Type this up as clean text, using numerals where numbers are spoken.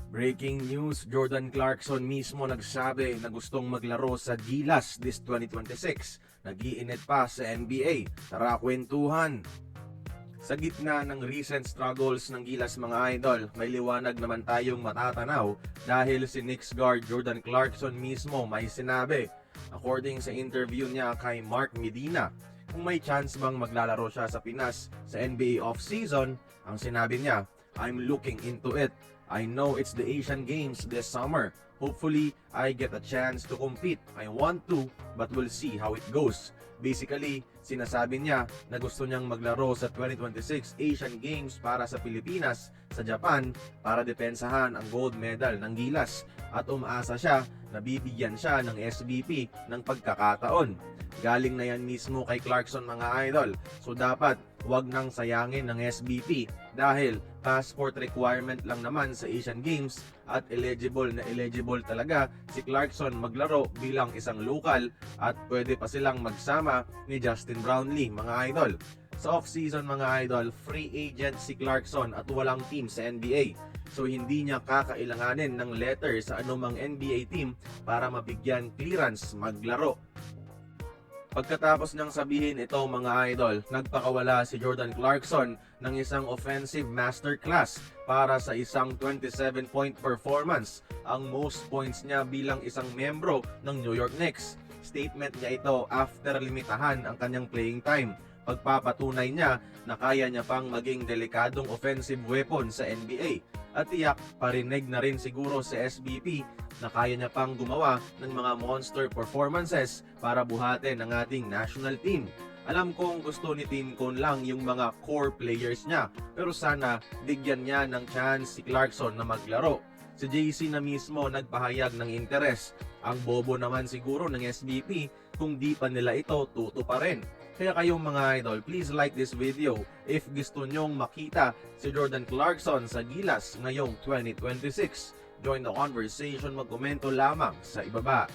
Breaking news, Jordan Clarkson mismo nagsabi na gustong maglaro sa Gilas this 2026. Nag-iinit pa sa NBA. Tara kwentuhan! Sa gitna ng recent struggles ng Gilas mga idol, may liwanag naman tayong matatanaw dahil si Knicks guard Jordan Clarkson mismo may sinabi. According sa interview niya kay Mark Medina, kung may chance bang maglalaro siya sa Pinas sa NBA off-season, ang sinabi niya, "I'm looking into it. I know it's the Asian Games this summer. Hopefully, I get a chance to compete. I want to, but we'll see how it goes." Basically, sinasabi niya na gusto niyang maglaro sa 2026 Asian Games para sa Pilipinas, sa Japan, para depensahan ang gold medal ng Gilas at umaasa siya na bibigyan siya ng SBP ng pagkakataon. Galing na yan mismo kay Clarkson mga idol, so dapat huwag nang sayangin ng SBP dahil passport requirement lang naman sa Asian Games at eligible na eligible talaga si Clarkson maglaro bilang isang local at pwede pa silang magsama ni Justin Brownlee mga idol. Sa off-season mga idol, free agent si Clarkson at walang team sa NBA. So hindi niya kakailanganin ng letter sa anumang NBA team para mabigyan clearance maglaro. Pagkatapos niyang sabihin ito mga idol, nagpakawala si Jordan Clarkson ng isang offensive masterclass para sa isang 27-point performance, ang most points niya bilang isang membro ng New York Knicks. Statement niya ito after limitahan ang kanyang playing time. Pagpapatunay niya na kaya niya pang maging delikadong offensive weapon sa NBA. At tiyak, parinig na rin siguro sa SBP na kaya niya pang gumawa ng mga monster performances para buhatin ang ating national team. Alam kong gusto ni Team Cone lang yung mga core players niya, pero sana bigyan niya ng chance si Clarkson na maglaro. Si JC na mismo nagpahayag ng interes. Ang bobo naman siguro ng SBP kung di pa nila ito tutuparin. Kaya kayong mga idol, please like this video if gusto nyong makita si Jordan Clarkson sa Gilas ngayong 2026. Join the conversation, magkomento lamang sa ibaba.